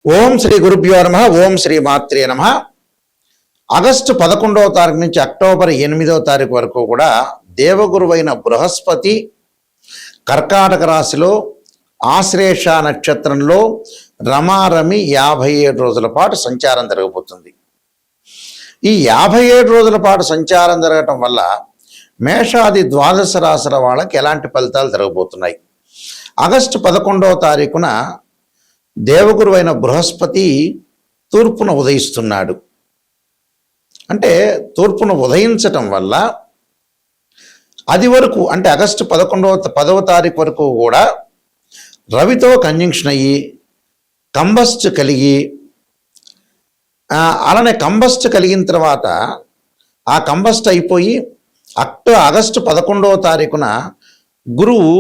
ఓం శ్రీ గురుభ్యో నమః. ఓం శ్రీ మాత్రే నమః. ఆగస్టు 11వ తారీఖు నుంచి అక్టోబర్ 8వ తారీఖు వరకు కూడా దేవగురువైన బృహస్పతి కర్కాటక రాశిలో ఆశ్లేష నక్షత్రంలో రమారమి 57 రోజుల పాటు సంచారం జరగబోతుంది. ఈ 57 రోజుల పాటు సంచారం జరగటం వల్ల మేషాది ద్వాదశ రాశుల వాళ్ళకి ఎలాంటి ఫలితాలు జరగబోతున్నాయి? ఆగస్టు 11వ తారీఖున దేవగురువైన బృహస్పతి తూర్పున ఉదయిస్తున్నాడు. అంటే తూర్పున ఉదయించటం వల్ల అది వరకు అంటే ఆగస్టు 10వ తారీఖు వరకు కూడా రవితో కంజంక్షన్ అయ్యి కంబస్ట్ కలిగి అలానే కంబస్ట్ కలిగిన తర్వాత ఆ కంబస్ట్ అయిపోయి ఆగస్టు 11వ తారీఖున గురువు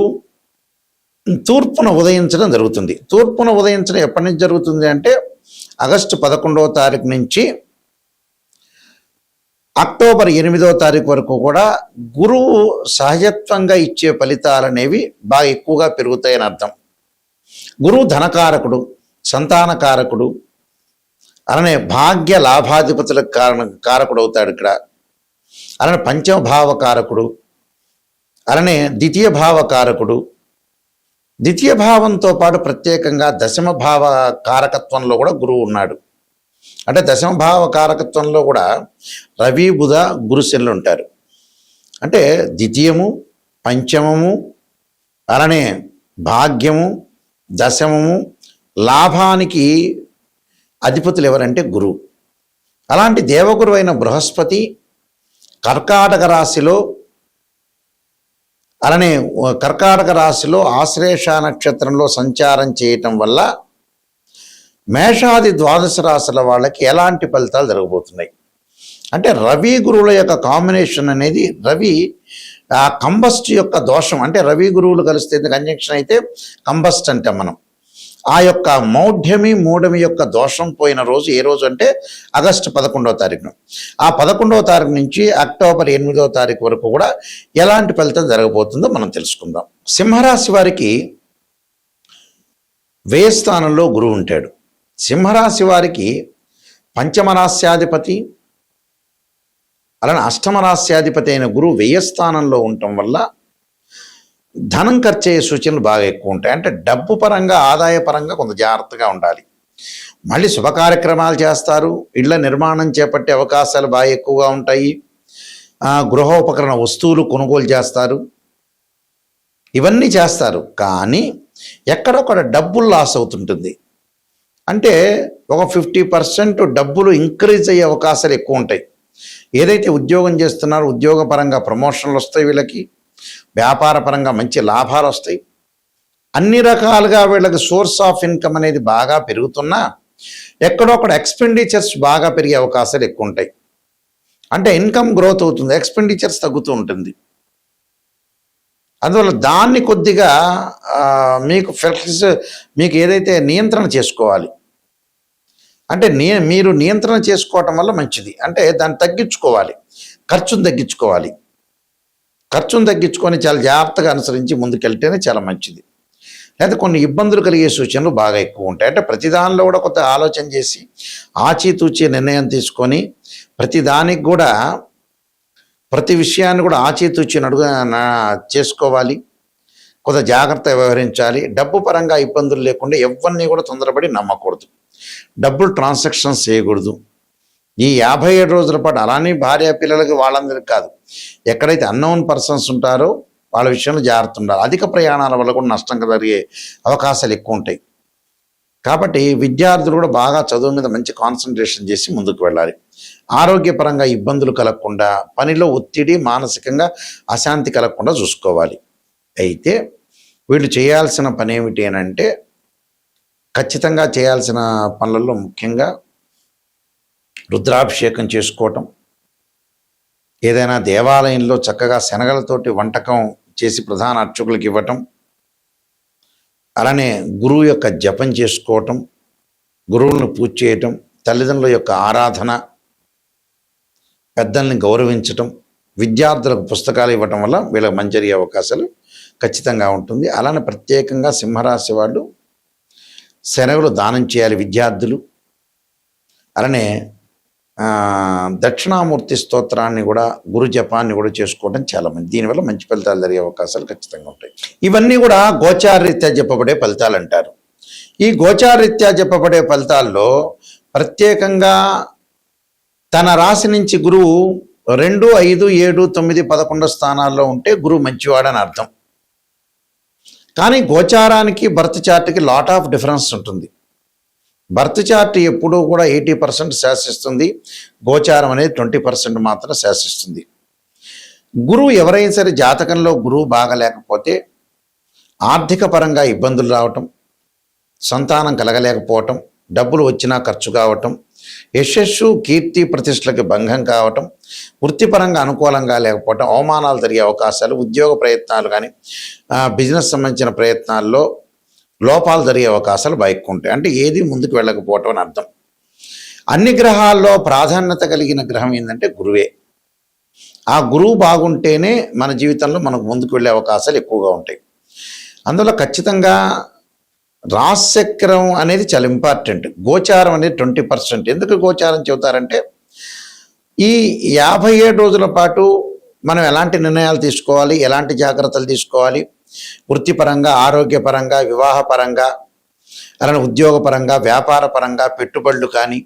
తూర్పున ఉదయించడం జరుగుతుంది. తూర్పున ఉదయించడం ఎప్పటి నుంచి జరుగుతుంది అంటే ఆగస్టు 11వ తారీఖు నుంచి అక్టోబర్ 8వ తారీఖు వరకు కూడా గురువు సహజత్వంగా ఇచ్చే ఫలితాలు అనేవి బాగా ఎక్కువగా పెరుగుతాయని అర్థం. గురువు ధనకారకుడు, సంతానకారకుడు, అలానే భాగ్య లాభాధిపతులకు కారకుడు అవుతాడు ఇక్కడ. అలానే పంచమ భావకారకుడు, అలానే ద్వితీయ భావకారకుడు. ద్వితీయ భావంతో పాటు ప్రత్యేకంగా దశమ భావ కారకత్వంలో కూడా గురువు ఉన్నాడు. అంటే దశమ భావ కారకత్వంలో కూడా రవి బుధ గురుశనులు ఉంటారు. అంటే ద్వితీయము, పంచమము, అలానే భాగ్యము, దశమము, లాభానికి అధిపతులు ఎవరంటే గురువు. అలాంటి దేవగురు అయిన బృహస్పతి కర్కాటక రాశిలో అలానే కర్కాటక రాశిలో ఆశ్లేష నక్షత్రంలో సంచారం చేయటం వల్ల మేషాది ద్వాదశ రాశుల వాళ్ళకి ఎలాంటి ఫలితాలు జరగబోతున్నాయి అంటే రవి గురువుల యొక్క కాంబినేషన్ అనేది రవి ఆ కంబస్ట్ యొక్క దోషం అంటే రవి గురువులు కలిస్తే కంజంక్షన్ అయితే కంబస్ట్ అంటే మనం ఆ యొక్క మౌఢ్యమి మూఢమి యొక్క దోషం పోయిన రోజు ఏ రోజు అంటే ఆగస్టు 11వ తారీఖున. ఆ 11వ తారీఖు నుంచి అక్టోబర్ 8వ తారీఖు వరకు కూడా ఎలాంటి ఫలితం జరగబోతుందో మనం తెలుసుకుందాం. సింహరాశి వారికి వ్యయ స్థానంలో గురువు ఉంటాడు. సింహరాశి వారికి పంచమరాస్యాధిపతి అలానే అష్టమరాస్యాధిపతి అయిన గురువు వ్యయ స్థానంలో ఉండటం వల్ల ధనం ఖర్చు అయ్యే సూచనలు బాగా ఎక్కువ ఉంటాయి. అంటే డబ్బు పరంగా ఆదాయ పరంగా కొంత జాగ్రత్తగా ఉండాలి. మళ్ళీ శుభ కార్యక్రమాలు చేస్తారు, ఇళ్ల నిర్మాణం చేపట్టే అవకాశాలు బాగా ఎక్కువగా ఉంటాయి. గృహోపకరణ వస్తువులు కొనుగోలు చేస్తారు, ఇవన్నీ చేస్తారు. కానీ ఎక్కడొక్కడ డబ్బులు లాస్ అవుతుంటుంది. అంటే ఒక 50% డబ్బులు ఇంక్రీజ్ అయ్యే అవకాశాలు ఎక్కువ ఉంటాయి. ఏదైతే ఉద్యోగం చేస్తున్నారో ఉద్యోగపరంగా ప్రమోషన్లు వస్తాయి, వీళ్ళకి వ్యాపార పరంగా మంచి లాభాలు వస్తాయి. అన్ని రకాలుగా వీళ్ళకి సోర్స్ ఆఫ్ ఇన్కమ్ అనేది బాగా పెరుగుతున్నా ఎక్కడొక్కడ ఎక్స్పెండిచర్స్ బాగా పెరిగే అవకాశాలు ఎక్కువ ఉంటాయి. అంటే ఇన్కమ్ గ్రోత్ అవుతుంది, ఎక్స్పెండిచర్స్ తగ్గుతూ ఉంటుంది. అందువల్ల దాన్ని కొద్దిగా మీకు ఏదైతే నియంత్రణ చేసుకోవాలి అంటే మీరు నియంత్రణ చేసుకోవటం వల్ల మంచిది. అంటే దాన్ని తగ్గించుకోవాలి, ఖర్చును తగ్గించుకోవాలి. ఖర్చును తగ్గించుకొని చాలా జాగ్రత్తగా అనుసరించి ముందుకెళ్తేనే చాలా మంచిది. లేదా కొన్ని ఇబ్బందులు కలిగే సూచనలు బాగా ఎక్కువ ఉంటాయి. అంటే ప్రతిదానిలో కూడా కొంత ఆలోచన చేసి ఆచితూచి నిర్ణయం తీసుకొని ప్రతిదానికి కూడా ప్రతి విషయాన్ని కూడా ఆచితూచి చేసుకోవాలి. కొంత జాగ్రత్త వ్యవహరించాలి. డబ్బు పరంగా ఇబ్బందులు లేకుండా ఎవరిని కూడా తొందరపడి నమ్మకూడదు, డబ్బులు ట్రాన్సాక్షన్స్ చేయకూడదు. ఈ 57 రోజుల పాటు అలానే భార్య పిల్లలకి వాళ్ళందరికీ కాదు, ఎక్కడైతే అన్నోన్ పర్సన్స్ ఉంటారో వాళ్ళ విషయంలో జాగ్రత్త ఉండాలి. అధిక ప్రయాణాల వల్ల కూడా నష్టం జరిగే అవకాశాలు ఎక్కువ ఉంటాయి. కాబట్టి విద్యార్థులు కూడా బాగా చదువు మీద మంచి కాన్సన్ట్రేషన్ చేసి ముందుకు వెళ్ళాలి. ఆరోగ్యపరంగా ఇబ్బందులు కలగకుండా, పనిలో ఒత్తిడి, మానసికంగా అశాంతి కలగకుండా చూసుకోవాలి. అయితే వీళ్ళు చేయాల్సిన పని ఏమిటి అని అంటే ఖచ్చితంగా చేయాల్సిన పనులలో ముఖ్యంగా రుద్రాభిషేకం చేసుకోవటం, ఏదైనా దేవాలయంలో చక్కగా శనగలతోటి వంటకం చేసి ప్రధాన అర్చకులకు ఇవ్వటం, అలానే గురువు యొక్క జపం చేసుకోవటం, గురువులను పూజ చేయటం, తల్లిదండ్రుల యొక్క ఆరాధన, పెద్దల్ని గౌరవించటం, విద్యార్థులకు పుస్తకాలు ఇవ్వటం వల్ల వీళ్ళకి మంచి జరిగే అవకాశాలు ఖచ్చితంగా ఉంటుంది. అలానే ప్రత్యేకంగా సింహరాశి వాళ్ళు శనగలు దానం చేయాలి విద్యార్థులు. అలానే దక్షిణామూర్తి స్తోత్రాన్ని కూడా, గురు జపాన్ని కూడా చేసుకోవడం చాలా మంది. దీనివల్ల మంచి ఫలితాలు జరిగే అవకాశాలు ఖచ్చితంగా ఉంటాయి. ఇవన్నీ కూడా గోచారరీత్యా చెప్పబడే ఫలితాలు అంటారు. ఈ గోచారరీత్యా చెప్పబడే ఫలితాల్లో ప్రత్యేకంగా తన రాశి నుంచి గురువు 2, 5, 7, 9, 11 స్థానాల్లో ఉంటే గురువు మంచివాడని అర్థం. కానీ గోచారానికి బర్త్ చార్ట్కి లాట్ ఆఫ్ డిఫరెన్స్ ఉంటుంది. బర్త్ చార్ట్ ఎప్పుడూ కూడా 80% శాసిస్తుంది, గోచారం అనేది 20% మాత్రం శాసిస్తుంది. గురువు ఎవరైనా సరే జాతకంలో గురువు బాగలేకపోతే ఆర్థిక పరంగా ఇబ్బందులు రావటం, సంతానం కలగలేకపోవటం, డబ్బులు వచ్చినా ఖర్చు కావటం, యశస్సు కీర్తి ప్రతిష్టలకు భంగం కావటం, వృత్తిపరంగా అనుకూలంగా లేకపోవటం, అవమానాలు జరిగే అవకాశాలు, ఉద్యోగ ప్రయత్నాలు కానీ బిజినెస్ సంబంధించిన ప్రయత్నాల్లో లోపాలు జరిగే అవకాశాలు ఎక్కువ ఉంటాయి. అంటే ఏది ముందుకు వెళ్ళకపోవటం అని అర్థం. అన్ని గ్రహాల్లో ప్రాధాన్యత కలిగిన గ్రహం ఏంటంటే గురువే. ఆ గురువు బాగుంటేనే మన జీవితంలో మనకు ముందుకు వెళ్ళే అవకాశాలు ఎక్కువగా ఉంటాయి. అందులో ఖచ్చితంగా రాశిచక్రం అనేది చాలా ఇంపార్టెంట్. గోచారం అనేది 20%. ఎందుకు గోచారం చెబుతారంటే ఈ 57 రోజుల పాటు మనం ఎలాంటి నిర్ణయాలు తీసుకోవాలి, ఎలాంటి జాగ్రత్తలు తీసుకోవాలి, వృత్తిపరంగా, ఆరోగ్యపరంగా, వివాహపరంగా, అలానే ఉద్యోగపరంగా, వ్యాపారపరంగా, పెట్టుబడులు కానీ,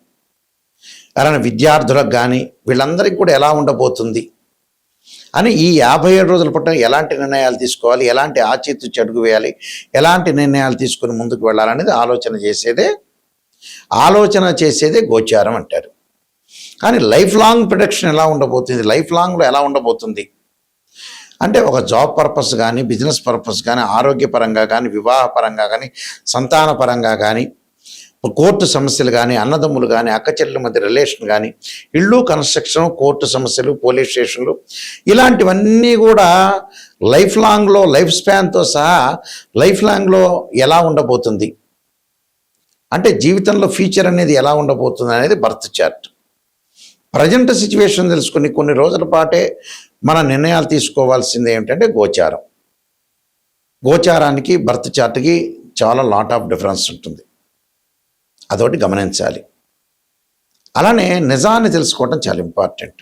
అలానే విద్యార్థులకు కానీ, వీళ్ళందరికీ కూడా ఎలా ఉండబోతుంది అని ఈ 57 రోజుల పాటు ఎలాంటి నిర్ణయాలు తీసుకోవాలి, ఎలాంటి ఆచితూచి అడుగు వేయాలి, ఎలాంటి నిర్ణయాలు తీసుకుని ముందుకు వెళ్ళాలనేది ఆలోచన చేసేదే గోచారం అంటారు. కానీ లైఫ్ లాంగ్ ప్రొడక్షన్ ఎలా ఉండబోతుంది, లైఫ్ లాంగ్లో ఎలా ఉండబోతుంది అంటే ఒక జాబ్ పర్పస్ కానీ, బిజినెస్ పర్పస్ కానీ, ఆరోగ్యపరంగా కానీ, వివాహపరంగా కానీ, సంతానపరంగా కానీ, కోర్టు సమస్యలు కానీ, అన్నదమ్ములు కానీ, అక్కచెల్లెల మధ్య రిలేషన్ కానీ, ఇళ్ళు కన్స్ట్రక్షన్, కోర్టు సమస్యలు, పోలీస్ స్టేషన్లు, ఇలాంటివన్నీ కూడా లైఫ్ లాంగ్లో, లైఫ్ స్పాన్తో సహా లైఫ్ లాంగ్లో ఎలా ఉండబోతుంది అంటే జీవితంలో ఫ్యూచర్ అనేది ఎలా ఉండబోతుంది అనేది బర్త్ చార్ట్. ప్రజెంట్ సిచ్యువేషన్ తెలుసుకుని కొన్ని రోజుల పాటే మన నిర్ణయాలు తీసుకోవాల్సింది ఏమిటంటే గోచారం. గోచారానికి బర్త్ చార్ట్కి చాలా లాట్ ఆఫ్ డిఫరెన్స్ ఉంటుంది, అదొకటి గమనించాలి. అలానే నిజాన్ని తెలుసుకోవడం చాలా ఇంపార్టెంట్.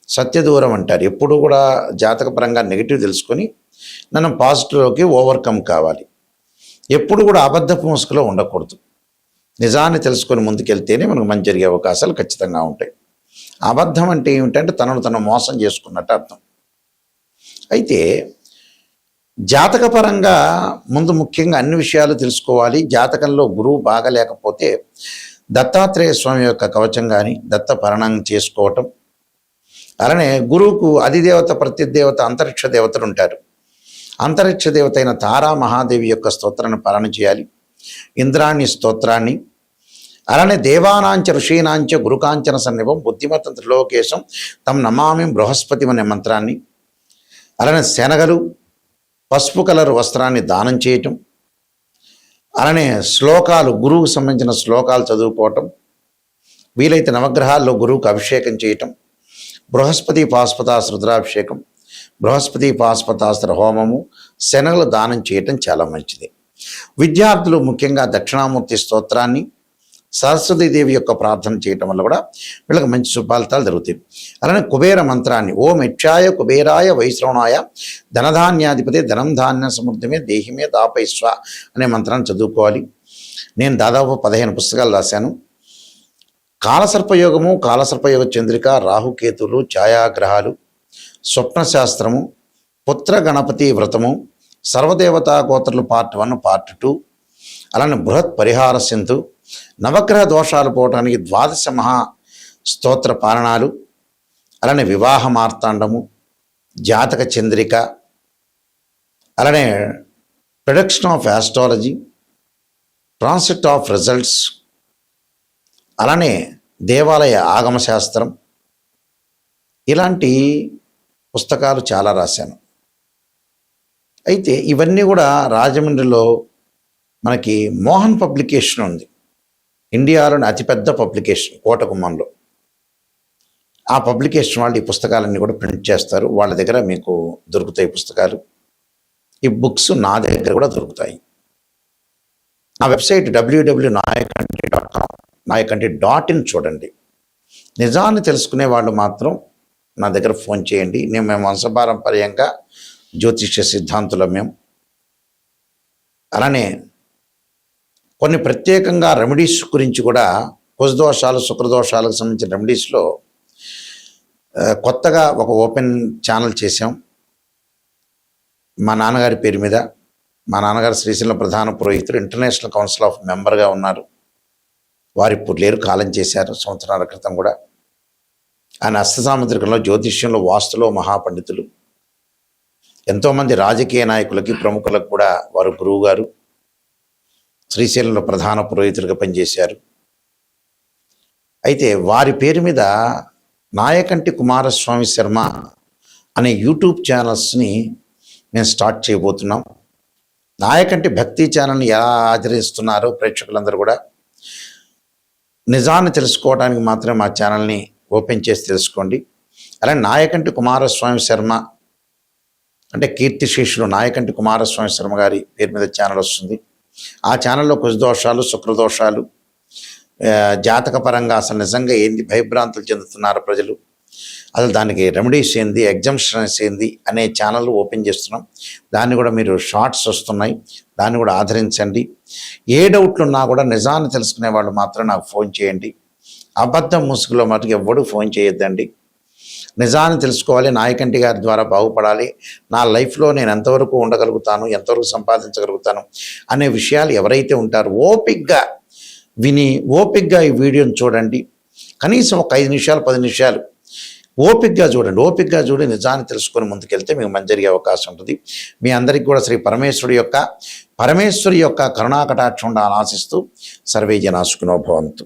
సత్యదూరం అంటారు. ఎప్పుడు కూడా జాతకపరంగా నెగిటివ్ తెలుసుకొని మనం పాజిటివ్లోకి ఓవర్కమ్ కావాలి. ఎప్పుడు కూడా అబద్ధపు ముసుగులో ఉండకూడదు. నిజాన్ని తెలుసుకొని ముందుకెళ్తేనే మనకు మంచి జరిగే అవకాశాలు ఖచ్చితంగా ఉంటాయి. అబద్ధం అంటే ఏమిటంటే తను మోసం చేసుకున్నట్టు అర్థం. అయితే జాతకపరంగా ముందు ముఖ్యంగా అన్ని విషయాలు తెలుసుకోవాలి. జాతకంలో గురువు బాగలేకపోతే దత్తాత్రేయ స్వామి యొక్క కవచం కానీ, దత్త పరణం చేసుకోవటం. అలానే గురువుకు అధిదేవత, ప్రతిదేవత, అంతరిక్ష దేవతలు ఉంటారు. అంతరిక్ష దేవత అయిన తారా మహాదేవి యొక్క స్తోత్రాన్ని పాలన చేయాలి, ఇంద్రాణి స్తోత్రాన్ని. అలానే దేవానాంచ ఋషీనాంచ గురుకాంచన సన్నిభం బుద్ధిమతం త్రిలోకేశం తం నమామి బృహస్పతి అనే మంత్రాన్ని, అలానే శనగలు, పసుపు కలర్ వస్త్రాన్ని దానం చేయటం, అలానే శ్లోకాలు, గురువుకు సంబంధించిన శ్లోకాలు చదువుకోవటం, వీలైతే నవగ్రహాల్లో గురువుకు అభిషేకం చేయటం, బృహస్పతి పాశుపతాస్త్ర రుద్రాభిషేకం, బృహస్పతి పాశుపతాస్త్ర హోమము, శనగలు దానం చేయటం చాలా మంచిది. విద్యార్థులు ముఖ్యంగా దక్షిణామూర్తి స్తోత్రాన్ని, సరస్వతీదేవి యొక్క ప్రార్థన చేయటం వల్ల కూడా వీళ్ళకి మంచి శుభాలితాలు జరుగుతాయి. అలానే కుబేర మంత్రాన్ని ఓం యక్షాయ కుబేరాయ వైశ్రవణాయ ధనధాన్యాధిపతి ధనం ధాన్య సమృద్ధిమే దేహిమే దాపైస్వ అనే మంత్రాన్ని చదువుకోవాలి. నేను దాదాపు 15 పుస్తకాలు రాశాను. కాలసర్పయోగము, కాలసర్పయోగ చంద్రిక, రాహుకేతులు, ఛాయాగ్రహాలు, స్వప్నశాస్త్రము, పుత్ర గణపతి వ్రతము, సర్వదేవతా గోత్రులు పార్ట్ 1, పార్ట్ 2, అలానే బృహత్ పరిహార సింధు, నవగ్రహ దోషాలు పోవటానికి 12 మహా స్తోత్ర పాలనాలు, అలానే వివాహ మార్తాండము, జాతక చంద్రిక, అలానే prediction of astrology, transit of results, అలానే దేవాలయ ఆగమ శాస్త్రం, ఇలాంటి పుస్తకాలు చాలా రాశాను. అయితే ఇవన్నీ కూడా రాజమండ్రిలో మనకి మోహన్ పబ్లికేషన్ ఉంది, ఇండియాలోని అతిపెద్ద పబ్లికేషన్ కోటగుమ్మంలో. ఆ పబ్లికేషన్ వాళ్ళు ఈ పుస్తకాలన్నీ కూడా ప్రింట్ చేస్తారు. వాళ్ళ దగ్గర మీకు దొరుకుతాయి పుస్తకాలు. ఈ బుక్స్ నా దగ్గర కూడా దొరుకుతాయి. నా వెబ్సైట్ www.nayakanti.com, nayakanti.in చూడండి. నిజాన్ని తెలుసుకునే వాళ్ళు మాత్రం నా దగ్గర ఫోన్ చేయండి. మేము వంశపారంపర్యంగా జ్యోతిష్య సిద్ధాంతులం మేము. అలానే కొన్ని ప్రత్యేకంగా రెమెడీస్ గురించి కూడా కుజదోషాలు శుక్రదోషాలకు సంబంధించిన రెమెడీస్లో కొత్తగా ఒక ఓపెన్ ఛానల్ చేసాం మా నాన్నగారి పేరు మీద. మా నాన్నగారు శ్రీశైలం ప్రధాన పురోహితుడు, ఇంటర్నేషనల్ కౌన్సిల్ ఆఫ్ మెంబర్గా ఉన్నారు. వారు ఇప్పుడు లేరు, కాలం చేశారు సంవత్సరాల క్రితం కూడా. ఆయన హస్తసాముద్రికంలో జ్యోతిష్యంలో వాస్తులో మహాపండితులు. ఎంతోమంది రాజకీయ నాయకులకి ప్రముఖులకు కూడా వారు గురువు గారు. శ్రీశైలంలో ప్రధాన పురోహితులుగా పనిచేశారు. అయితే వారి పేరు మీద నాయకంటి కుమారస్వామి శర్మ అనే యూట్యూబ్ ఛానల్స్ని మేము స్టార్ట్ చేయబోతున్నాం. నాయకంటి భక్తి ఛానల్ని ఎలా ఆచరిస్తున్నారో ప్రేక్షకులందరూ కూడా నిజాన్ని తెలుసుకోవడానికి మాత్రమే మా ఛానల్ని ఓపెన్ చేసి తెలుసుకోండి. అలాగే నాయకంటి కుమారస్వామి శర్మ అంటే కీర్తిశేషులు నాయకంటి కుమారస్వామి శర్మ గారి పేరు మీద ఛానల్ వస్తుంది. ఆ ఛానల్లో కుజదోషాలు శుక్రదోషాలు జాతకపరంగా అసలు నిజంగా ఏంది భయభ్రాంతులు చెందుతున్నారు ప్రజలు, అసలు దానికి రెమెడీస్ ఏంది, ఎగ్జామ్షన్స్ ఏంది అనే ఛానల్ ఓపెన్ చేస్తున్నాం. దాన్ని కూడా మీరు షార్ట్స్ వస్తున్నాయి, దాన్ని కూడా ఆదరించండి. ఏ డౌట్లు ఉన్నా కూడా నిజాన్ని తెలుసుకునే వాళ్ళు మాత్రం నాకు ఫోన్ చేయండి. అబద్ధం ముసుగులో మటుకు ఎవ్వడూ ఫోన్ చేయొద్దండి. నిజాన్ని తెలుసుకోవాలి, నాయకంటి గారి ద్వారా బాగుపడాలి, నా లైఫ్లో నేను ఎంతవరకు ఉండగలుగుతాను, ఎంతవరకు సంపాదించగలుగుతాను అనే విషయాలు ఎవరైతే ఉంటారో ఓపిక్గా విని ఓపిక్గా ఈ వీడియోని చూడండి. కనీసం ఒక 5 నిమిషాలు 10 నిమిషాలు ఓపిక్గా చూడండి. ఓపిక్గా చూడి నిజాన్ని తెలుసుకొని ముందుకెళ్తే మీకు మంచి జరిగే అవకాశం ఉంటుంది. మీ అందరికీ కూడా శ్రీ పరమేశ్వరి యొక్క కరుణాకటాక్షం ఉండాలని ఆశిస్తూ సర్వే జనా సుఖినో భవంతు.